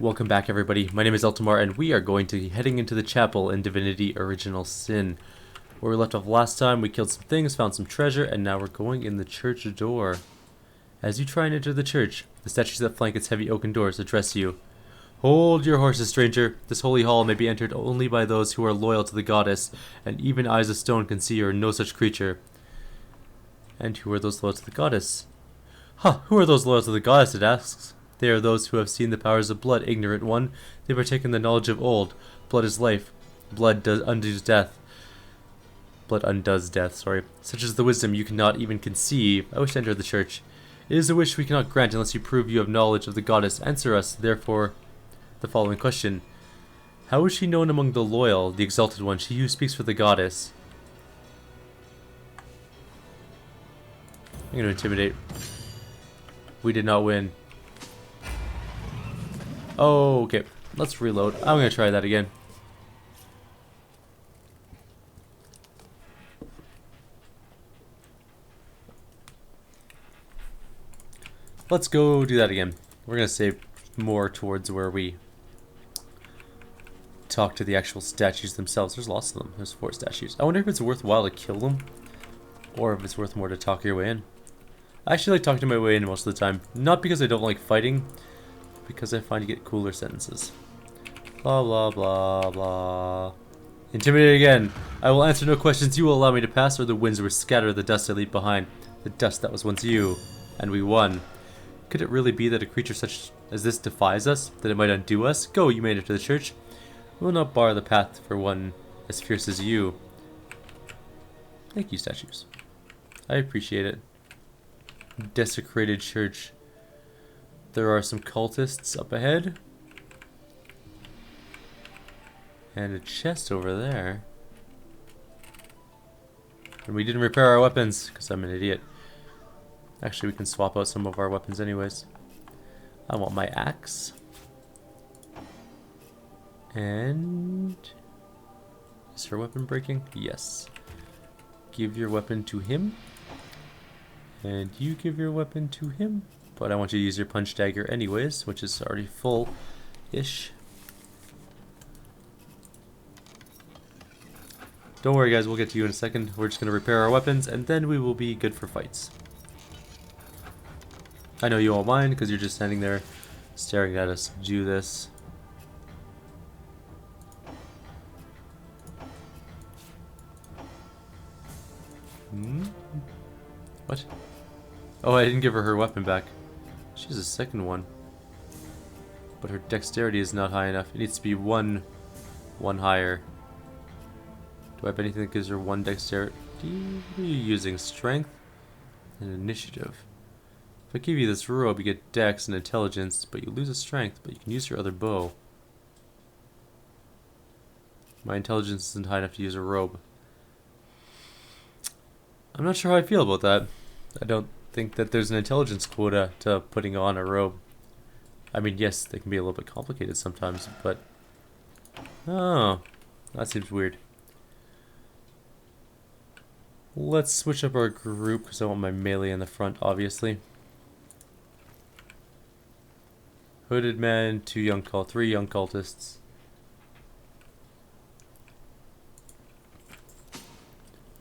Welcome back, everybody. My name is Eltimar, and we are going to be heading into the chapel in Divinity Original Sin. Where we left off last time, we killed some things, found some treasure, and now we're going in the church door. As you try and enter the church, the statues that flank its heavy oaken doors address you. Hold your horses, stranger. This holy hall may be entered only by those who are loyal to the goddess, and even eyes of stone can see you are no such creature. And who are those loyal to the goddess? Who are those loyal to the goddess, it asks. They are those who have seen the powers of blood, ignorant one. They partake in the knowledge of old. Blood is life. Undoes death. Blood undoes death, sorry. Such is the wisdom you cannot even conceive. I wish to enter the church. It is a wish we cannot grant unless you prove you have knowledge of the goddess. Answer us, therefore, the following question. How is she known among the loyal, the exalted one, she who speaks for the goddess? I'm going to intimidate. We did not win. Oh, okay. Let's reload. I'm going to try that again. Let's go do that again. We're going to save more towards where we talk to the actual statues themselves. There's lots of them. There's 4 statues. I wonder if it's worthwhile to kill them, or if it's worth more to talk your way in. I actually like talking my way in most of the time. Not because I don't like fighting, because I find you get cooler sentences. Blah, blah, blah, blah. Intimidate again. I will answer no questions. You will allow me to pass, or the winds will scatter the dust I leave behind. The dust that was once you. And we won. Could it really be that a creature such as this defies us? That it might undo us? Go, you made it to the church. We will not bar the path for one as fierce as you. Thank you, statues. I appreciate it. Desecrated church. There are some cultists up ahead. And a chest over there. And we didn't repair our weapons, because I'm an idiot. Actually, we can swap out some of our weapons anyways. I want my axe. And... is her weapon breaking? Yes. Give your weapon to him. And you give your weapon to him. But I want you to use your punch dagger anyways, which is already full-ish. Don't worry guys, we'll get to you in a second. We're just going to repair our weapons, and then we will be good for fights. I know you won't mind, because you're just standing there staring at us do this. What? Oh, I didn't give her weapon back. She has a second one. But her dexterity is not high enough. It needs to be one higher. Do I have anything that gives her 1 dexterity? What are you using? Strength and initiative. If I give you this robe, you get dex and intelligence, but you lose a strength, but you can use your other bow. My intelligence isn't high enough to use a robe. I'm not sure how I feel about that. I don't think that there's an intelligence quota to putting on a robe. I mean, yes, they can be a little bit complicated sometimes, but... oh, that seems weird. Let's switch up our group, because I want my melee in the front, obviously. Hooded man, 3 young cultists.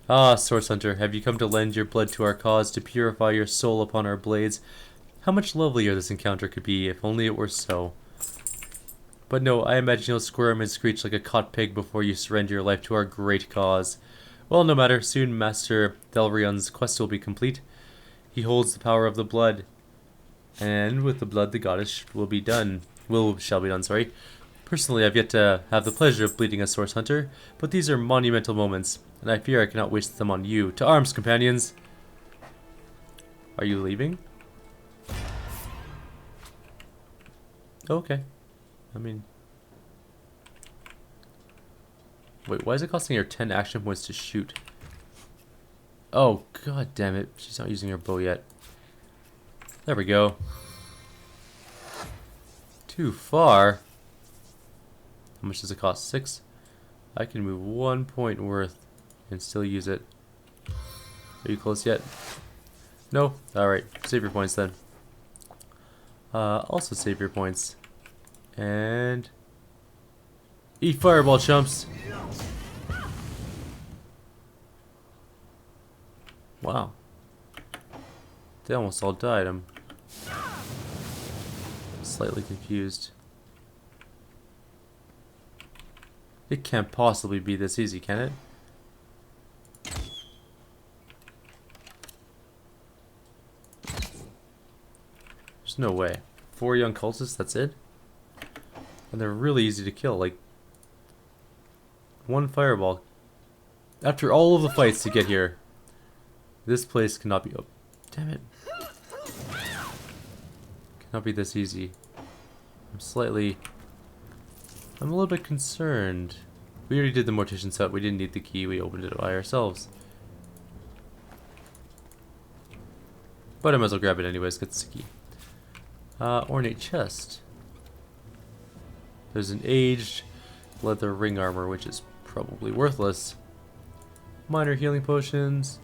Ah, Source Hunter, have you come to lend your blood to our cause, to purify your soul upon our blades? How much lovelier this encounter could be, if only it were so. But no, I imagine you'll squirm and screech like a caught pig before you surrender your life to our great cause. Well, no matter, soon Master Delrion's quest will be complete. He holds the power of the blood, and with the blood the goddess shall be done, sorry. Personally, I've yet to have the pleasure of bleeding a Source Hunter, but these are monumental moments, and I fear I cannot waste them on you. To arms, companions! Are you leaving? Okay. I mean... wait, why is it costing her 10 action points to shoot? Oh, god damn it. She's not using her bow yet. There we go. Too far. How much does it cost? 6? I can move 1 point worth and still use it. Are you close yet? No? Alright. Save your points then. Also save your points. And eat fireball, chumps. Wow. They almost all died. I'm slightly confused. It can't possibly be this easy, can it? There's no way. 4 young cultists, that's it? And they're really easy to kill, like 1 fireball. After all of the fights to get here, this place cannot be... Oh, damn it. Cannot be this easy. I'm a little bit concerned. We already did the mortician set. We didn't need the key. We opened it by ourselves. But I might as well grab it anyways. Get the key. Ornate chest. There's an aged leather ring armor, which is probably worthless. Minor healing potions.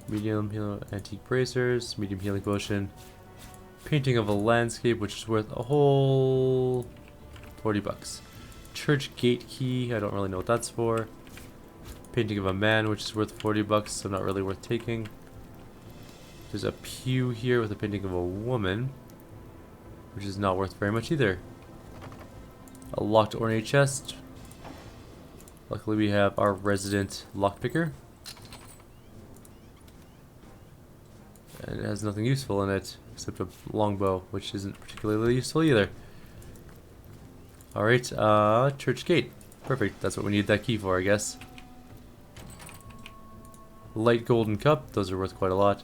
Medium antique bracers. Medium healing potion. Painting of a landscape, which is worth a whole 40 bucks. Church gate key, I don't really know what that's for. Painting of a man, which is worth 40 bucks, so not really worth taking. There's a pew here with a painting of a woman, which is not worth very much either. A locked ornate chest. Luckily we have our resident lockpicker. And it has nothing useful in it, except a longbow, which isn't particularly useful either. Alright, church gate. Perfect, that's what we need that key for, I guess. Light golden cup, those are worth quite a lot.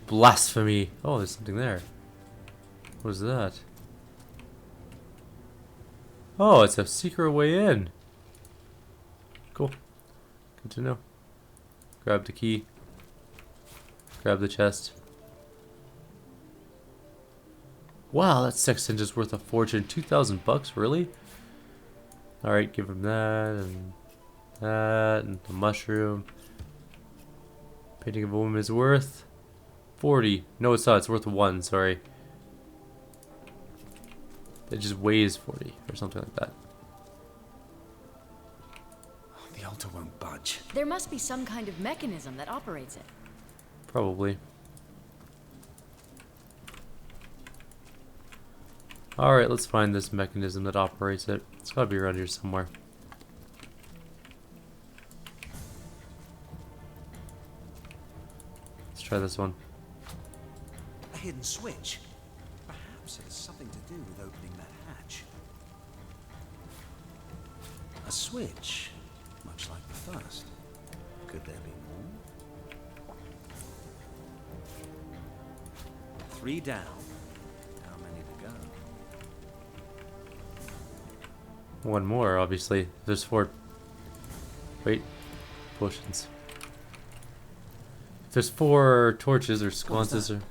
Blasphemy. Oh, there's something there. What is that? Oh, it's a secret way in. Cool. Good to know. Grab the key. Grab the chest. Wow, that sextant is worth a fortune. 2,000 bucks, really? Alright, give him that and the mushroom. Painting of a woman is worth 40. No, it's not. It's worth 1, sorry. It just weighs 40 or something like that. The altar won't budge. There must be some kind of mechanism that operates it. Probably. Alright, let's find this mechanism that operates it. It's gotta be around here somewhere. Let's try this one. A hidden switch. Perhaps it has something to do with opening that hatch. A switch, much like the first. Could there be more? 3 down. How many to go? 1 more, obviously. There's 4. Wait. Potions. If there's 4 torches or sconces or...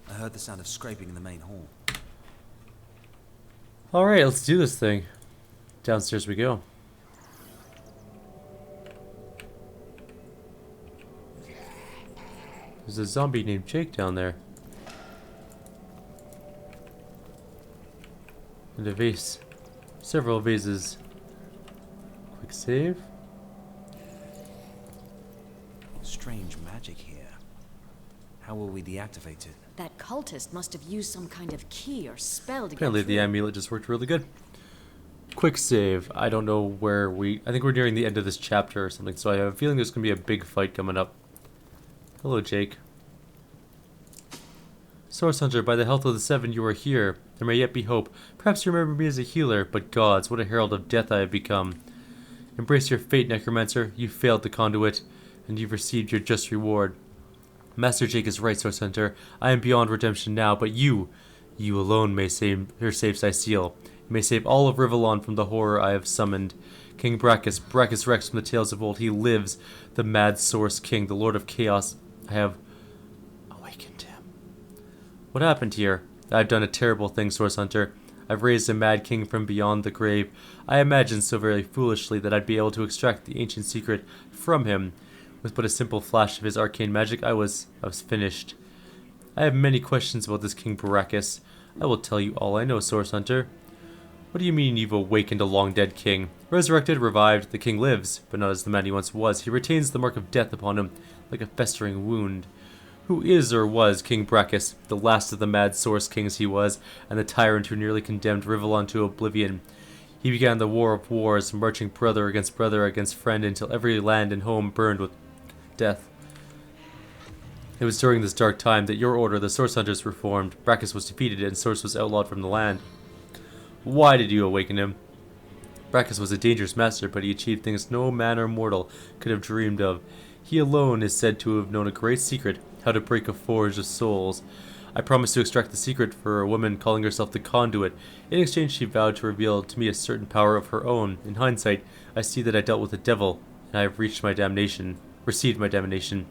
I heard the sound of scraping in the main hall. Alright, let's do this thing. Downstairs we go. There's a zombie named Jake down there. And a vase. Several vases. Quick save. Strange magic here. How will we deactivate it? That cultist must have used some kind of key or spell to Apparently get the through. amulet just worked really good. Quick save. I don't know where I think we're nearing the end of this chapter or something, so I have a feeling there's going to be a big fight coming up. Hello, Jake. Source Hunter, by the health of the 7 you are here. There may yet be hope. Perhaps you remember me as a healer, but gods, what a herald of death I have become. Embrace your fate, Necromancer. You failed the conduit, and you've received your just reward. Master Jake is right, Source Hunter. I am beyond redemption now, but you alone may save I seal. You may save all of Rivellon from the horror I have summoned. King Brachus Rex from the tales of old, he lives, the mad Source King, the Lord of Chaos. I have awakened him. What happened here? I've done a terrible thing, Source Hunter. I've raised a mad king from beyond the grave. I imagined so very foolishly that I'd be able to extract the ancient secret from him. With but a simple flash of his arcane magic, I was finished. I have many questions about this King Baracus. I will tell you all I know, Source Hunter. What do you mean you've awakened a long-dead king? Resurrected, revived, the king lives, but not as the man he once was. He retains the mark of death upon him, like a festering wound. Who is or was King Brachus? The last of the mad Source Kings he was, and the tyrant who nearly condemned Rivellon to oblivion. He began the War of Wars, marching brother against friend, until every land and home burned with death. It was during this dark time that your order, the Source Hunters, were formed. Brachus was defeated, and Source was outlawed from the land. Why did you awaken him? Brachus was a dangerous master, but he achieved things no man or mortal could have dreamed of. He alone is said to have known a great secret, how to break a forge of souls. I promised to extract the secret for a woman calling herself the Conduit. In exchange, she vowed to reveal to me a certain power of her own. In hindsight, I see that I dealt with the devil, and I have received my damnation.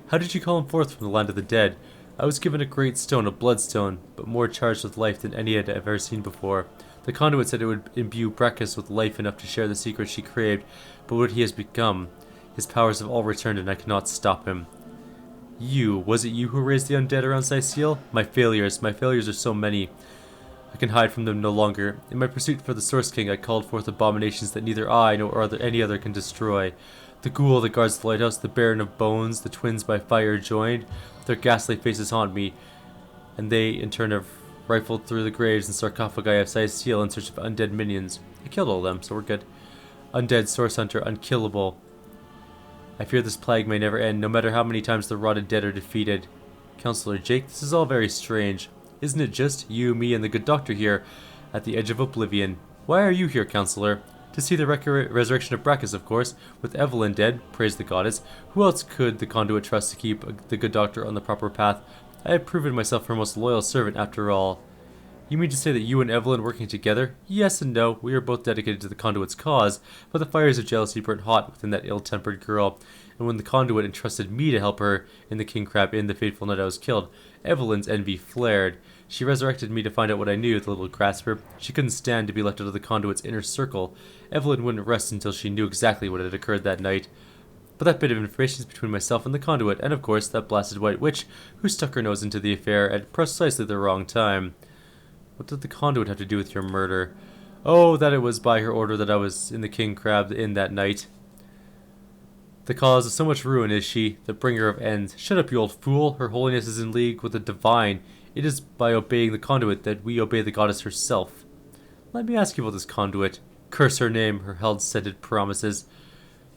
How did you call him forth from the land of the dead? I was given a great stone, a bloodstone, but more charged with life than any I had ever seen before. The Conduit said it would imbue Brachus with life enough to share the secret she craved, but what he has become, his powers have all returned and I cannot stop him. Was it you who raised the undead around Sicile? My failures are so many. I can hide from them no longer. In my pursuit for the Source King, I called forth abominations that neither I nor any other can destroy. The ghoul that guards the lighthouse, the Baron of Bones, the twins by fire joined, their ghastly faces haunt me, and they, in turn, have rifled through the graves and sarcophagi of Sicile in search of undead minions. I killed all of them, so we're good. Undead, Source Hunter, unkillable. I fear this plague may never end, no matter how many times the rotted dead are defeated. Counselor Jake, this is all very strange. Isn't it just you, me, and the good doctor here, at the edge of oblivion? Why are you here, Counselor? To see the resurrection of Brachus, of course. With Evelyn dead, praise the goddess, who else could the Conduit trust to keep the good doctor on the proper path? I have proven myself her most loyal servant, after all. You mean to say that you and Evelyn working together? Yes and no. We are both dedicated to the Conduit's cause, but the fires of jealousy burnt hot within that ill-tempered girl, and when the Conduit entrusted me to help her in the King Crab Inn the fateful night I was killed, Evelyn's envy flared. She resurrected me to find out what I knew, the little grasper. She couldn't stand to be left out of the Conduit's inner circle. Evelyn wouldn't rest until she knew exactly what had occurred that night. But that bit of information is between myself and the Conduit, and of course that blasted white witch who stuck her nose into the affair at precisely the wrong time. What did the Conduit have to do with your murder? Oh, that it was by her order that I was in the King Crab Inn that night. The cause of so much ruin is she, the bringer of ends. Shut up, you old fool. Her holiness is in league with the divine. It is by obeying the Conduit that we obey the goddess herself. Let me ask you about this Conduit. Curse her name, her hell-scented promises.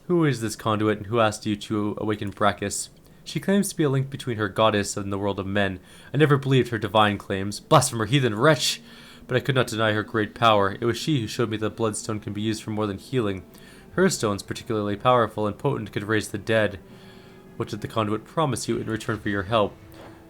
Who is this Conduit, and who asked you to awaken Brachus? She claims to be a link between her goddess and the world of men. I never believed her divine claims. Blasphemer, heathen wretch! But I could not deny her great power. It was she who showed me that bloodstone can be used for more than healing. Her stones, particularly powerful and potent, could raise the dead. What did the Conduit promise you in return for your help?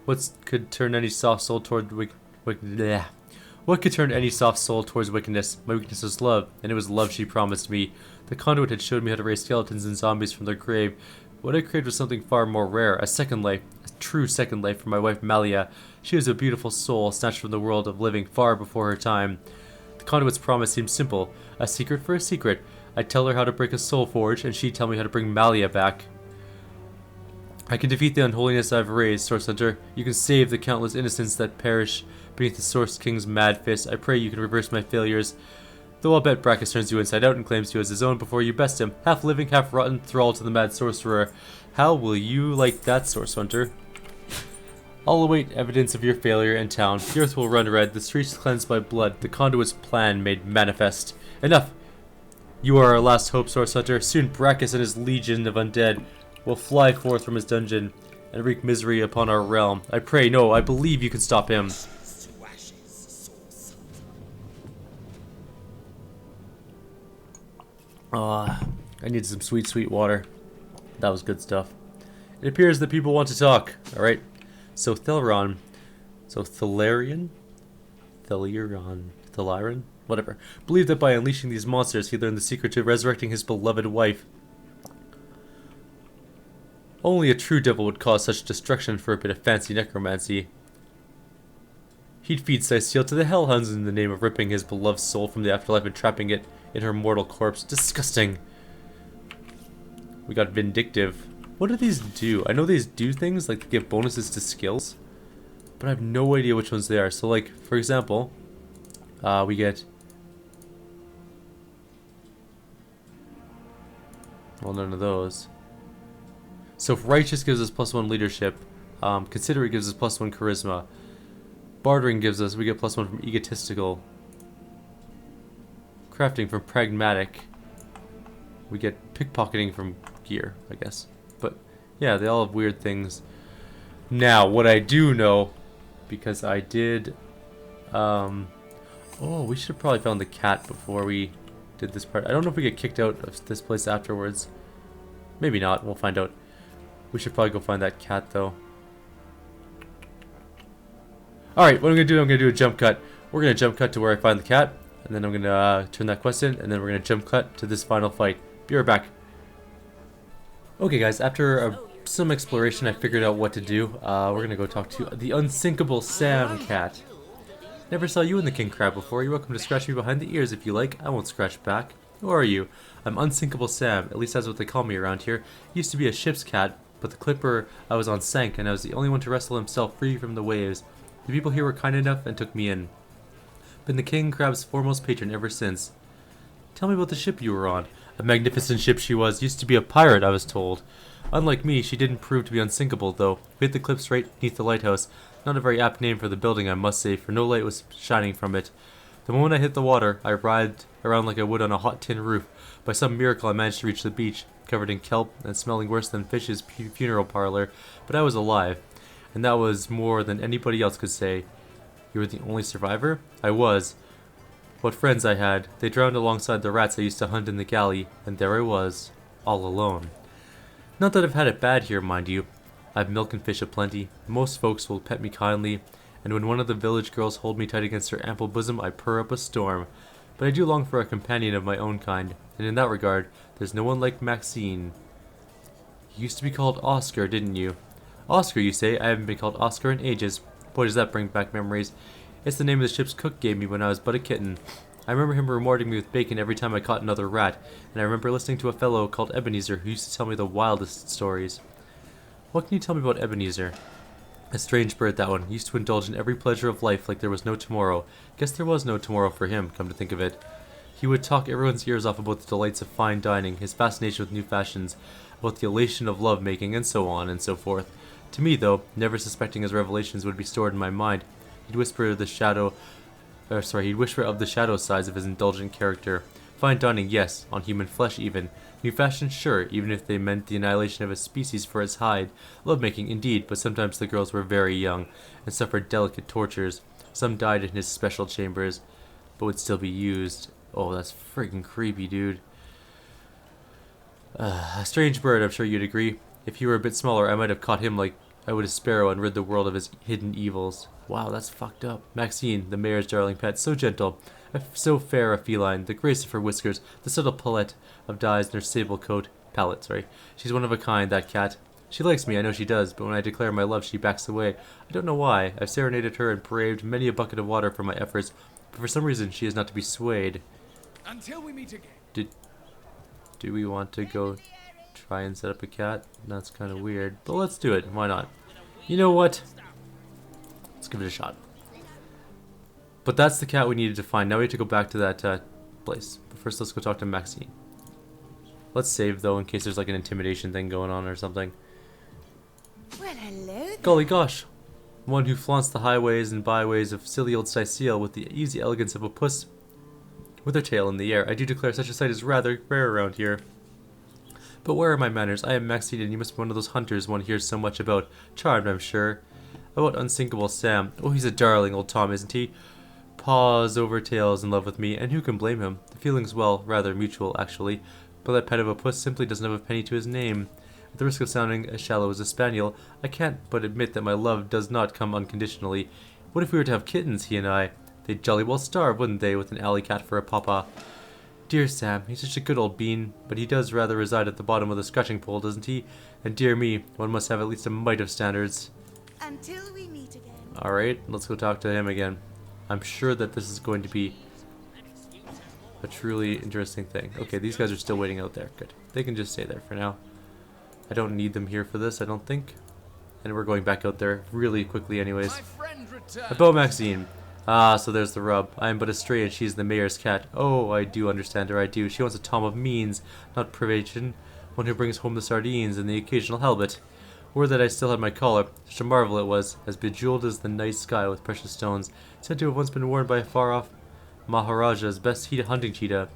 What could turn any soft soul toward What could turn any soft soul towards wickedness? My weakness was love, and it was love she promised me. The Conduit had showed me how to raise skeletons and zombies from their grave. What I craved was something far more rare, a second life, a true second life for my wife Malia. She was a beautiful soul, snatched from the world of living far before her time. The Conduit's promise seemed simple, a secret for a secret. I'd tell her how to break a soul forge, and she'd tell me how to bring Malia back. I can defeat the unholiness I've raised, Source Hunter. You can save the countless innocents that perish beneath the Source King's mad fist. I pray you can reverse my failures. Though I'll bet Brachus turns you inside out and claims you as his own before you best him. Half living, half rotten, thrall to the mad sorcerer. How will you like that, Source Hunter? I'll await evidence of your failure in town. The earth will run red, the streets cleansed by blood, the Conduit's plan made manifest. Enough! You are our last hope, Source Hunter. Soon Brachus and his legion of undead will fly forth from his dungeon and wreak misery upon our realm. I pray, no, I believe you can stop him. I need some sweet, sweet water. That was good stuff. It appears that people want to talk. Alright. So Thelyron. Whatever. Believed that by unleashing these monsters, he learned the secret to resurrecting his beloved wife. Only a true devil would cause such destruction for a bit of fancy necromancy. He'd feed Sicile to the hellhounds in the name of ripping his beloved soul from the afterlife and trapping it in her mortal corpse. Disgusting. We got vindictive. What do these do? I know these do things like give bonuses to skills. but I have no idea which ones they are. So, like, for example, we get... Well, none of those. So if righteous gives us +1 leadership, considerate gives us +1 charisma, bartering gives us, we get +1 from egotistical, crafting from pragmatic, we get pickpocketing from gear, I guess. But yeah, they all have weird things. Now, what I do know, because I did, oh, we should have probably found the cat before we did this part. I don't know if we get kicked out of this place afterwards. Maybe not, we'll find out. We should probably go find that cat, though. Alright, what I'm going to do, I'm going to do a jump cut. We're going to jump cut to where I find the cat, and then I'm going to turn that quest in, and then we're going to jump cut to this final fight. Be right back. Okay, guys, after some exploration, I figured out what to do. We're going to go talk to the unsinkable Sam cat. Never saw you in the king crab before. You're welcome to scratch me behind the ears if you like. I won't scratch back. Who are you? I'm Unsinkable Sam. At least that's what they call me around here. Used to be a ship's cat, but the clipper I was on sank, and I was the only one to wrestle himself free from the waves. The people here were kind enough and took me in. Been the king crab's foremost patron ever since. Tell me about the ship you were on. A magnificent ship she was. Used to be a pirate, I was told. Unlike me, she didn't prove to be unsinkable, though. We hit the cliffs right beneath the lighthouse. Not a very apt name for the building, I must say, for no light was shining from it. The moment I hit the water, I writhed around like I would on a hot tin roof. By some miracle, I managed to reach the beach, covered in kelp and smelling worse than Fish's funeral parlor. But I was alive, and that was more than anybody else could say. You were the only survivor? I was. What friends I had. They drowned alongside the rats I used to hunt in the galley, and there I was, all alone. Not that I've had it bad here, mind you. I've milk and fish aplenty. Most folks will pet me kindly, and when one of the village girls hold me tight against her ample bosom, I purr up a storm. But I do long for a companion of my own kind, and in that regard, there's no one like Maxine. You used to be called Oscar, didn't you? Oscar, you say? I haven't been called Oscar in ages. Boy, does that bring back memories. It's the name of the ship's cook gave me when I was but a kitten. I remember him rewarding me with bacon every time I caught another rat, and I remember listening to a fellow called Ebenezer who used to tell me the wildest stories. What can you tell me about Ebenezer? A strange bird, that one. Used to indulge in every pleasure of life like there was no tomorrow. Guess there was no tomorrow for him, come to think of it. He would talk everyone's ears off about the delights of fine dining, his fascination with new fashions, about the elation of love-making, and so on and so forth. To me, though, never suspecting his revelations would be stored in my mind, he'd whisper of the shadow sides of his indulgent character. Fine dining, yes, on human flesh even. New fashions, sure, even if they meant the annihilation of a species for its hide. Love-making, indeed, but sometimes the girls were very young, and suffered delicate tortures. Some died in his special chambers, but would still be used. Oh, that's freaking creepy, dude. A strange bird, I'm sure you'd agree. If he were a bit smaller, I might have caught him like I would a sparrow and rid the world of his hidden evils. Wow, that's fucked up. Maxine, the mayor's darling pet, so gentle, so fair a feline, the grace of her whiskers, the subtle palette of dyes in her sable coat. She's one of a kind, that cat. She likes me, I know she does, but when I declare my love, she backs away. I don't know why. I've serenaded her and braved many a bucket of water for my efforts, but for some reason she is not to be swayed. Until we meet again. Do we want to go try and set up a cat? That's kind of weird, but let's do it. Why not? You know what? Let's give it a shot. But that's the cat we needed to find. Now we have to go back to that place. But first, let's go talk to Maxine. Let's save, though, in case there's like an intimidation thing going on or something. Well, hello. Golly gosh. One who flaunts the highways and byways of silly old Sicile with the easy elegance of a puss with her tail in the air. I do declare such a sight is rather rare around here. But where are my manners? I am Maxine, and you must be one of those hunters one hears so much about. Charmed, I'm sure. About Unsinkable Sam. Oh, he's a darling old Tom, isn't he? Paws over tails in love with me, and who can blame him? The feeling's, well, rather mutual, actually. But that pet of a puss simply doesn't have a penny to his name. At the risk of sounding as shallow as a spaniel, I can't but admit that my love does not come unconditionally. What if we were to have kittens, he and I? They'd jolly well starve, wouldn't they, with an alley cat for a papa? Dear Sam, he's such a good old bean, but he does rather reside at the bottom of the scratching pole, doesn't he? And dear me, one must have at least a mite of standards. Until we meet again. Alright, let's go talk to him again. I'm sure that this is going to be a truly interesting thing. Okay, these guys are still waiting out there. Good. They can just stay there for now. I don't need them here for this, I don't think. and we're going back out there really quickly anyways. My friend returned. A bow Maxine. Ah, so there's the rub. I am but a stray and she's the mayor's cat. Oh, I do understand her, I do. She wants a tom of means, not privation. One who brings home the sardines and the occasional halibut. Were that I still had my collar, such a marvel it was, as bejeweled as the night sky with precious stones, said to have once been worn by a far-off Maharaja's best hunting cheetah.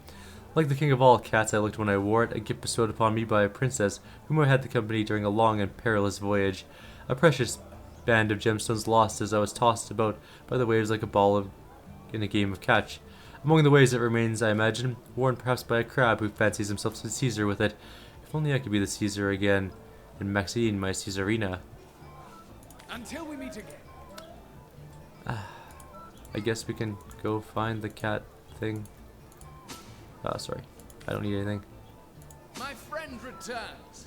Like the king of all cats I looked when I wore it, a gift bestowed upon me by a princess, whom I had the company during a long and perilous voyage. A precious band of gemstones lost as I was tossed about by the waves like a ball in a game of catch. Among the waves it remains, I imagine, worn perhaps by a crab who fancies himself the Caesar with it. If only I could be the Caesar again, and Maxine my Caesarina. Until we meet again. I guess we can go find the cat thing. Sorry. I don't need anything. My friend returns.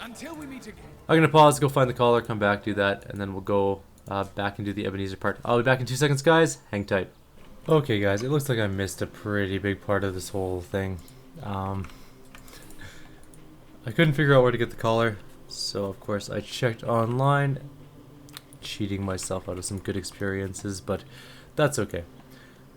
Until we meet again. I'm gonna pause, go find the collar, come back, do that, and then we'll go back and do the Ebenezer part. I'll be back in 2 seconds, guys. Hang tight. Okay, guys, it looks like I missed a pretty big part of this whole thing. I couldn't figure out where to get the collar, so of course I checked online, cheating myself out of some good experiences, but that's okay.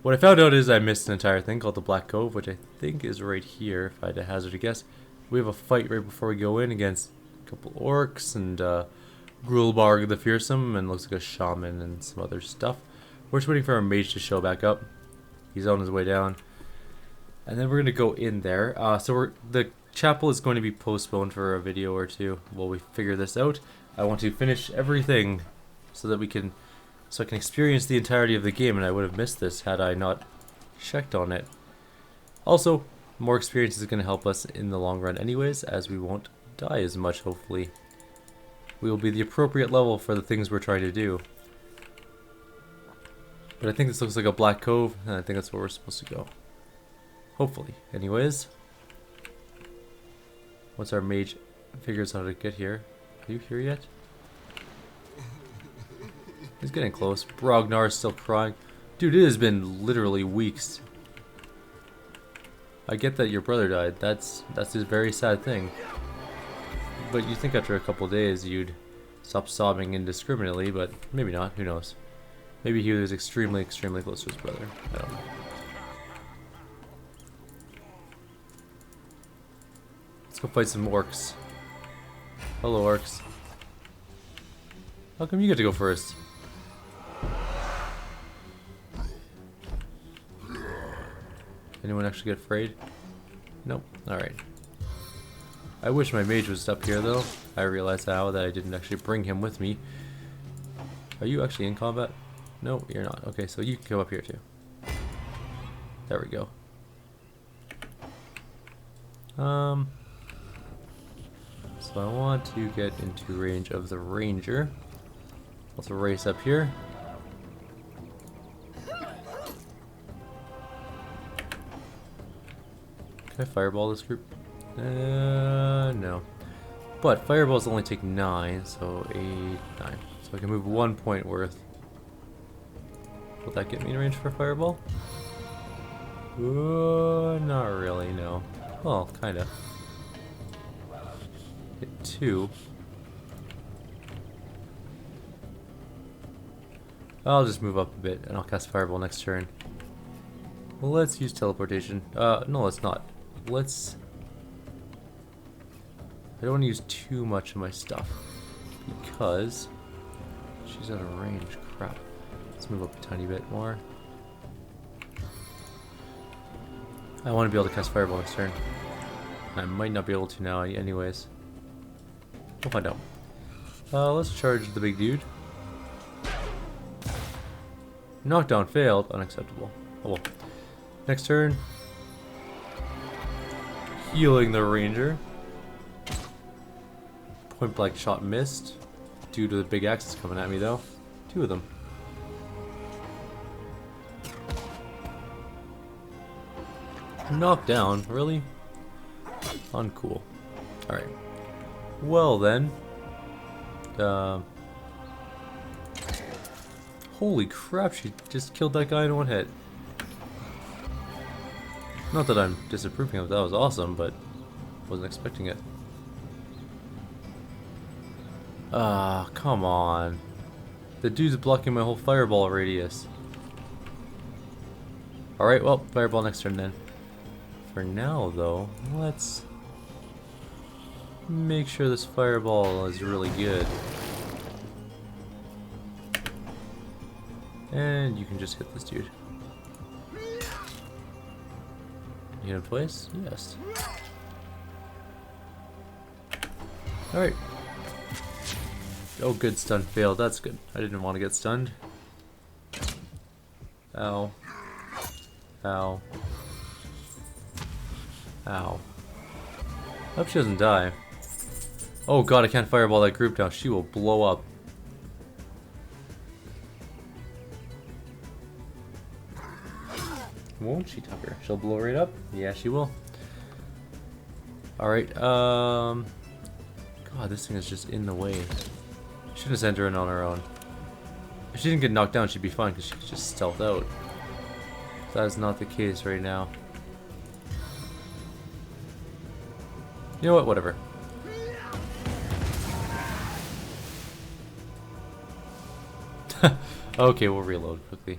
What I found out is I missed an entire thing called the Black Cove, which I think is right here, if I had to hazard a guess. We have a fight right before we go in against a couple orcs and Grulbarg the Fearsome, and looks like a shaman and some other stuff. We're just waiting for our mage to show back up. He's on his way down. And then we're going to go in there. The chapel is going to be postponed for a video or two while we figure this out. I want to finish everything so that I can experience the entirety of the game, and I would have missed this had I not checked on it. Also, more experience is going to help us in the long run anyways, as we won't die as much, hopefully. We will be the appropriate level for the things we're trying to do. But I think this looks like a Black Cove, and I think that's where we're supposed to go. Hopefully. Anyways. Once our mage figures out how to get here. Are you here yet? He's getting close. Brognar is still crying. Dude, it has been literally weeks. I get that your brother died. That's a very sad thing. But you'd think after a couple days you'd stop sobbing indiscriminately, but maybe not. Who knows? Maybe he was extremely, extremely close to his brother. I don't know. Let's go fight some orcs. Hello, orcs. How come you get to go first? Anyone actually get afraid? Nope. Alright. I wish my mage was up here though. I realize now that I didn't actually bring him with me. Are you actually in combat? No, you're not. Okay, so you can come up here too. There we go. So I want to get into range of the ranger. Let's race up here. Can I fireball this group? No. But fireballs only take 9, so 8, 9. So I can move 1 point worth. Will that get me in range for a fireball? Not really, no. Well, kinda. Hit 2. I'll just move up a bit and I'll cast fireball next turn. Well, let's use teleportation. No, let's not. Let's... I don't want to use too much of my stuff because she's out of range. Crap. Let's move up a tiny bit more. I want to be able to cast fireball next turn. I might not be able to now anyways. We'll find out. Let's charge the big dude. Knockdown failed. Unacceptable. Oh well. Next turn. Healing the ranger. Point blank shot missed. Due to the big axes coming at me though. 2 of them. Knocked down, really? Uncool. Alright. Well then. Holy crap, she just killed that guy in 1 hit. Not that I'm disapproving of that, was awesome, but wasn't expecting it. Ah, come on. The dude's blocking my whole fireball radius. Alright, well, fireball next turn then. For now, though, let's make sure this fireball is really good. And you can just hit this dude. You hit him twice? Yes. Alright. Oh, good, stun failed. That's good. I didn't want to get stunned. Ow. Ow. Ow. Hope she doesn't die. Oh god, I can't fireball that group now. She will blow up. Won't she, Tucker? She'll blow right up? Yeah, she will. Alright, God, this thing is just in the way. Should have sent her in on her own. If she didn't get knocked down, she'd be fine because she could just stealth out. That is not the case right now. You know what? Whatever. Okay, we'll reload quickly.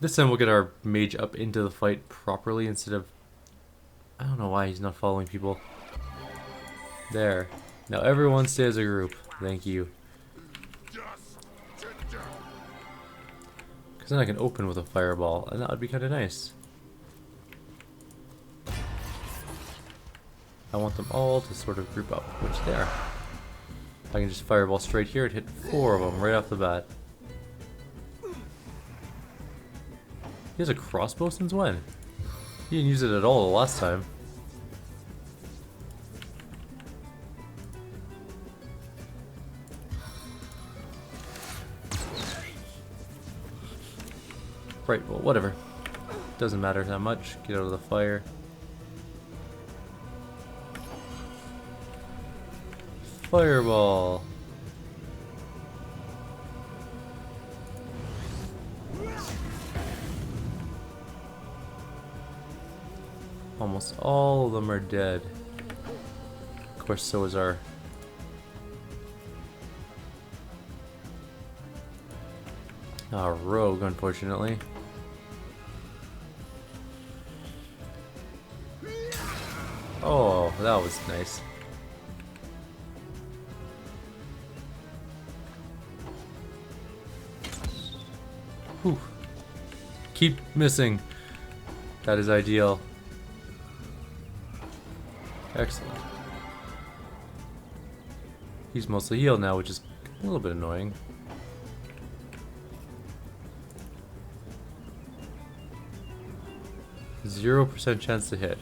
This time we'll get our mage up into the fight properly instead of... I don't know why he's not following people. There. Now everyone stay as a group. Thank you. Because then I can open with a fireball, and that would be kind of nice. I want them all to sort of group up, which they are. I can just fireball straight here and hit 4 of them right off the bat. He has a crossbow since when? He didn't use it at all the last time. Right, well, whatever. Doesn't matter that much. Get out of the fire. Fireball. Almost all of them are dead. Of course, so is our... rogue, unfortunately. Oh, that was nice. Whew. Keep missing. That is ideal. Excellent. He's mostly healed now, which is a little bit annoying. %0 chance to hit.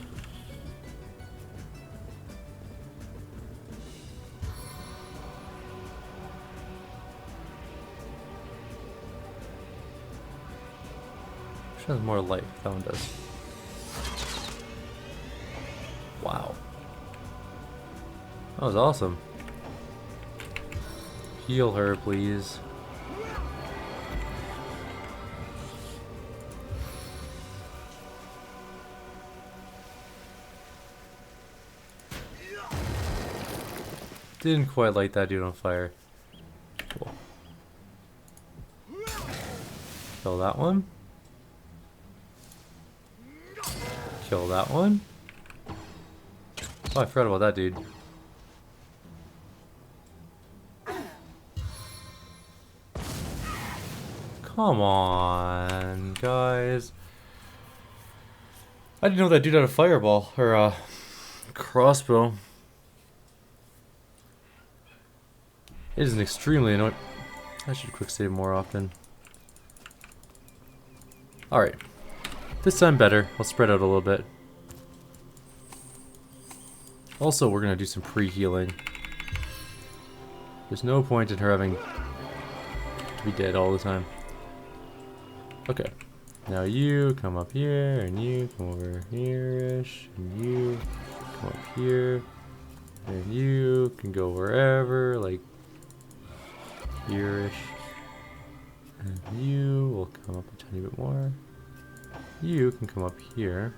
Which has more life? That one does. Wow. That was awesome. Heal her, please. Didn't quite light that dude on fire. Cool. Kill that one. Kill that one. Oh, I forgot about that dude. Come on, guys. I didn't know that dude had a fireball or a crossbow. It is an extremely annoying. I should quick save more often. Alright. This time better. I'll spread out a little bit. Also, we're gonna do some pre-healing. There's no point in her having to be dead all the time. Okay. Now you come up here, and you come over here-ish, and you come up here, and you can go wherever, like here-ish. And you will come up a tiny bit more. You can come up here.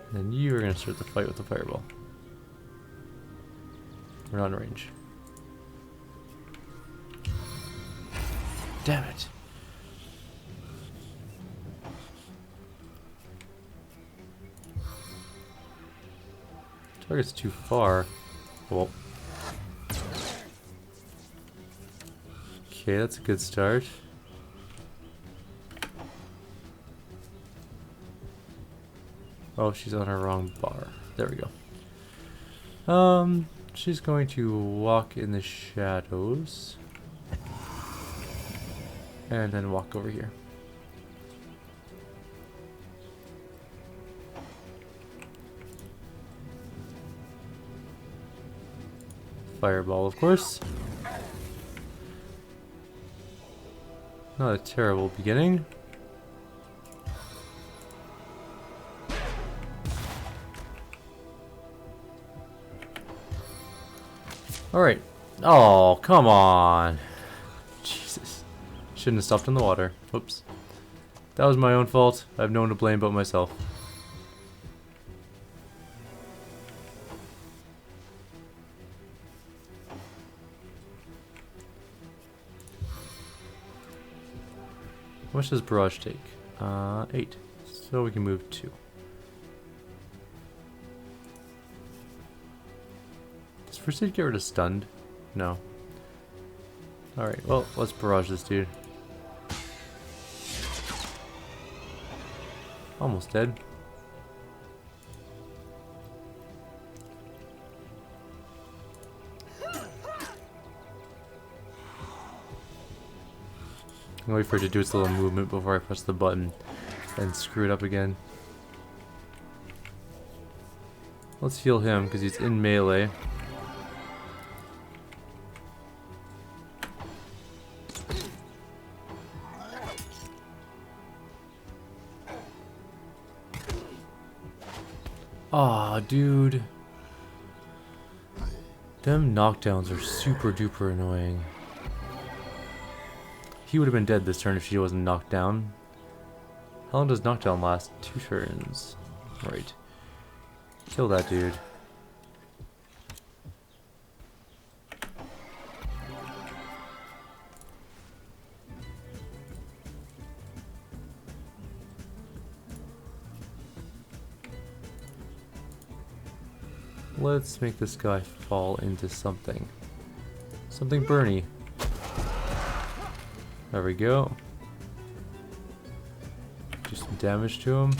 And then you are going to start the fight with the fireball. We're not in range. Damn it. Target's too far. Well. Okay, that's a good start. Oh, she's on her wrong bar. There we go. She's going to walk in the shadows. And then walk over here. Fireball, of course. Not a terrible beginning. Alright. Oh, come on. Jesus. Shouldn't have stopped in the water. Whoops. That was my own fault. I have no one to blame but myself. How much does barrage take? 8. So we can move 2. Does first aid get rid of stunned? No. Alright, well, let's barrage this dude. Almost dead. I'm gonna wait for it to do its little movement before I press the button and screw it up again. Let's heal him because he's in melee. Aw, dude. Them knockdowns are super duper annoying. He would have been dead this turn if she wasn't knocked down. How long does knockdown last? 2 turns. Right. Kill that dude. Let's make this guy fall into something. Something burny. There we go. Do some damage to him.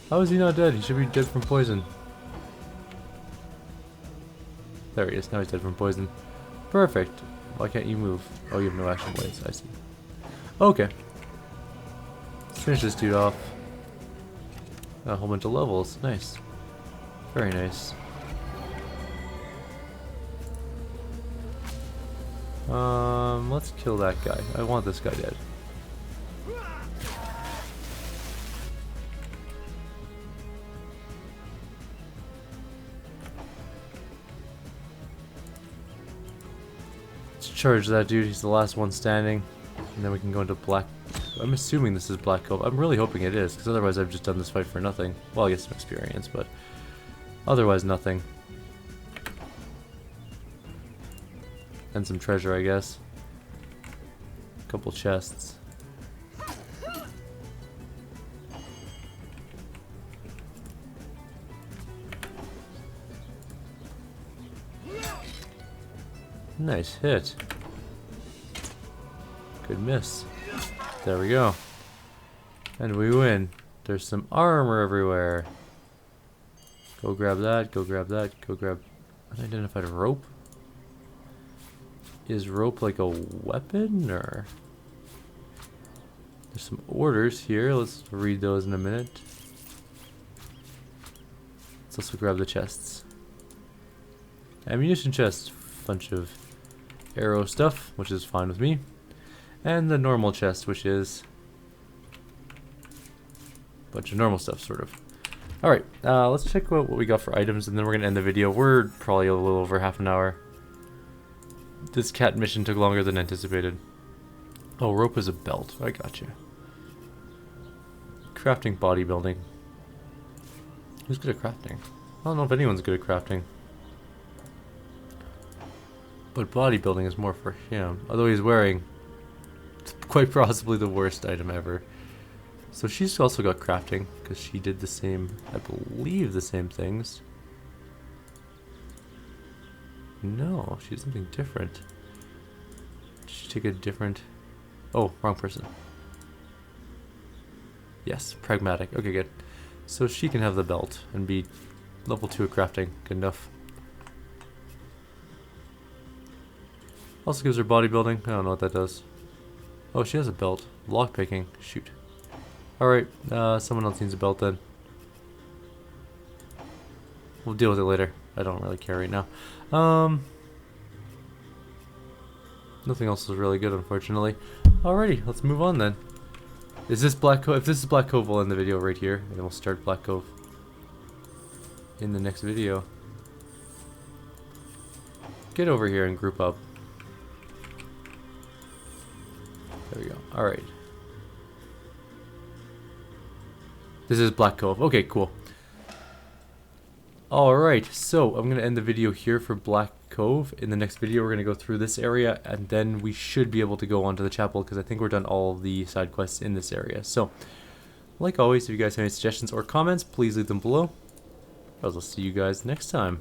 How is he not dead? He should be dead from poison. There he is. Now he's dead from poison. Perfect. Why can't you move? Oh, you have no action blades. I see. Okay. Let's finish this dude off. A whole bunch of levels. Nice. Very nice. Let's kill that guy. I want this guy dead. Let's charge that dude. He's the last one standing. And then we can go into Black... I'm assuming this is Black Cove. I'm really hoping it is, because otherwise I've just done this fight for nothing. Well, I guess some experience, but otherwise nothing. And some treasure, I guess. A couple chests. Nice hit. Good miss. There we go. And we win. There's some armor everywhere. Go grab that, go grab that, go grab unidentified rope. Is rope like a weapon, or? There's some orders here. Let's read those in a minute. Let's also grab the chests. Ammunition chest. Bunch of arrow stuff, which is fine with me. And the normal chest, which is a bunch of normal stuff, sort of. Alright, let's check what we got for items, and then we're going to end the video. We're probably a little over half an hour. This cat mission took longer than anticipated. Oh, rope is a belt. I gotcha. Crafting bodybuilding. Who's good at crafting? I don't know if anyone's good at crafting. But bodybuilding is more for him. Although he's wearing quite possibly the worst item ever. So she's also got crafting, because she did the same, I believe the same things. No, she did something different. Did she take a different... Oh, wrong person. Yes, pragmatic. Okay, good. So she can have the belt and be level 2 at crafting. Good enough. Also gives her bodybuilding. I don't know what that does. Oh, she has a belt. Lockpicking. Shoot. Alright, someone else needs a belt then. We'll deal with it later. I don't really care right now. Nothing else is really good, unfortunately. Alrighty, let's move on then. Is this Black Cove? If this is Black Cove, we'll end the video right here, and then we'll start Black Cove in the next video. Get over here and group up. There we go. Alright. This is Black Cove. Okay, cool. Alright, so I'm going to end the video here for Black Cove. In the next video, we're going to go through this area, and then we should be able to go on to the chapel, because I think we're done all the side quests in this area. So, like always, if you guys have any suggestions or comments, please leave them below. I'll see you guys next time.